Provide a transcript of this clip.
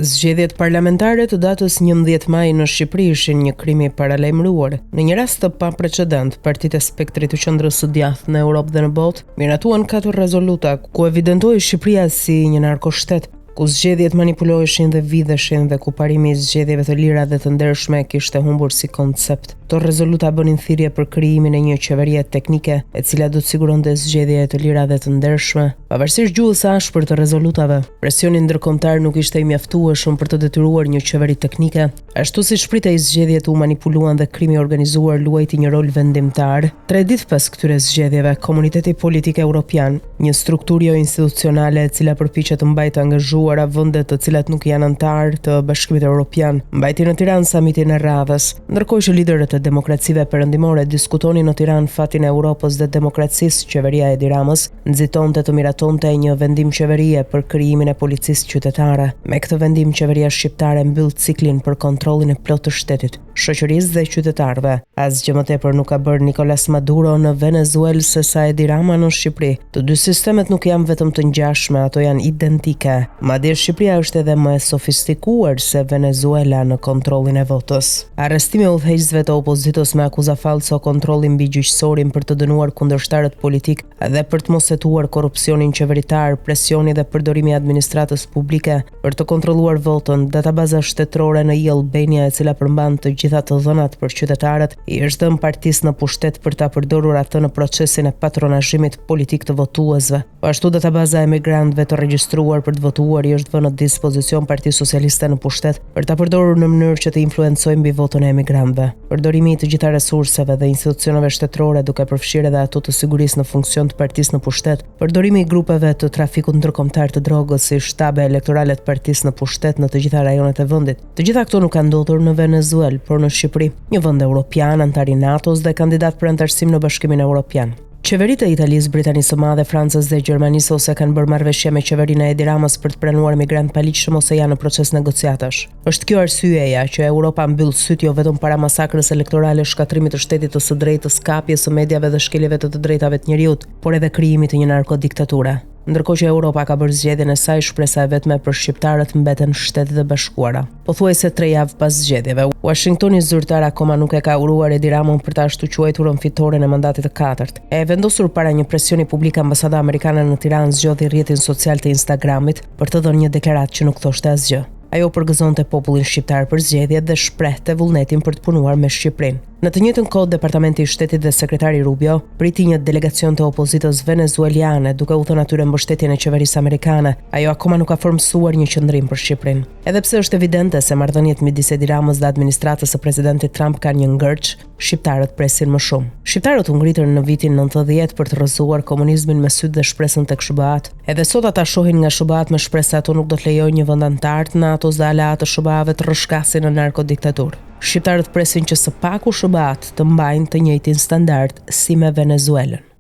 Zgjedhjet parlamentare të datës 11 maj në Shqipëri ishin një krim i paralajmëruar. Në një rast të paprecedent, partitë e spektrit të qendrës së djathtë në Europë dhe në botë miratuan 4 rezoluta ku evidentohej Shqipëria si një narkoshtet, ku zgjedhjet manipuloheshin dhe vidheshin dhe ku parimi i zgjedhjeve të lira dhe të ndershme kishte humbur si koncept. Këto rezoluta bënin thirrje për krijimin e një qeverie teknike, e cila do të siguronte zgjedhje të lira dhe të ndershme. Pavarësisht gjuhës së ashpër të rezolutave, presioni ndërkombëtar nuk ishte i mjaftueshëm për të detyruar një qeveri teknike, ashtu siç pritej zgjedhjet u manipuluan dhe krimi organizuar luajti një rol vendimtar. 3 ditë pas këtyre zgjedhjeve, Komuniteti Politik Evropian, një strukturë jo institucionale e cila përpiqet të mbajë të angazhuara vendet të cilat nuk janë antar të Bashkimit Evropian, mbajti në Tiranë samitin e radhës, ndërkohë që liderët e demokracive perëndimore diskutonin në Tiranë fatin e Europës dhe demokracisë. Qeveria e Edi Ramës nxitonte të miratonte një vendim qeverie për krijimin e policisë qytetare. Me këtë vendim, qeveria shqiptare mbyll ciklin për kontrollin e plotë të shtetit, shoqërisë dhe qytetarëve. Asgjë më tepër nuk ka bërë Nicolas Maduro në Venezuelë se sa Edi Rama në Shqipëri. Të dy sistemet nuk janë vetëm të ngjashme, ato janë identike. Madje Shqipëria është edhe më e sofistikuar se Venezuela në kontrollin e votës. Arrestimi udhëheqësve të opozitës me akuza falso, kontrolli mbi gjyqësorin për të dënuar kundërshtarët politik dhe për të mos hetuar korrupsionin qeveritar, presioni dhe përdorimi i administratës publike për të kontrolluar votën, databaza shtetërore në e-Albania e cila përmban të gjitha të dhënat për qytetarët, i është dhënë partisë në pushtet për ta përdorur atë në procesin e patronazhimit politik të votuesve. Po ashtu databaza e emigrantëve të regjistruar për të votuar i është vënë në dispozicion Partisë Socialiste në pushtet për ta përdorur në mënyrë që të influencojë mbi votën e emigrantëve. Përdorimi i të gjitha resurseve dhe institucioneve shtetërore, duke përfshirë edhe ato të sigurisë në funksion të partisë në pushtet, përdorimi i grupeve të trafikut ndërkombëtar të drogës si shtabe elektorale të partisë në pushtet në të gjitha rajonet e vendit. Të gjitha këto nuk kanë ndodhur në Venezuelë, por në Shqipëri, një vend evropian, antar i NATO-s dhe kandidat për antarësim në Bashkimin Evropian. Qeveritë e Italisë, Britanisë së Madhe, Francës dhe Gjermanisë ose kanë bërë marrëveshje me qeverinë e Edi Ramës për të pranuar migrantë paligjshëm ose janë në proces negociatash. Është kjo arsyeja që Europa mbyll syt jo vetëm para masakrës elektorale, shkatrimit të shtetit të së drejtës, kapjes së mediave dhe shkeljeve të drejtave të njerëzit, por edhe krijimit të një narkodiktature. Ndërkohë që Europa ka bërë zgjedhjen e saj, shpresa e vetme për shqiptarët mbeten Shtetet e Bashkuara. Pothuajse 3 javë pas zgjedhjeve, Washingtoni zyrtar akoma nuk e ka uruar Edi Ramën për ta ashtu quajturën fitoren e mandatit të 4. E vendosur para një presioni publik, ambasada amerikane në Tiranë zgjodhi rrjetin social të Instagramit për të dhënë një deklaratë që nuk thoshte asgjë. Ajo përgëzonte popullin shqiptar për zgjedhjet dhe shprehte vullnetin për të punuar me Shqipërinë. Në të njëjtën kohë, Departamenti i Shtetit dhe Sekretari Rubio priti një delegacion të opozitës venezueliane duke u thënë atyre mbështetjen e qeverisë amerikane. Ajo akoma nuk ka formsuar një qendrim për Shqipërinë. Edhe pse është evidente se marrëdhëniet midis Edi Ramës dhe administratës së presidentit Trump kanë një ngërç, shqiptarët presin më shumë. Shqiptarët u ngritën në vitin 90 për të rrëzuar komunizmin me sytë dhe shpresën tek SBA-t. Edhe sot ata shohin nga SBA-t me shpresë se ato nuk do të lejojnë një vend antar të NATO-s dhe aleat të SBA-ve të rrëshqasin në narkodiktaturë. Shqiptarët presin që së paku SBA-t të mbajnë të njëjtin standard si me Venezuelën.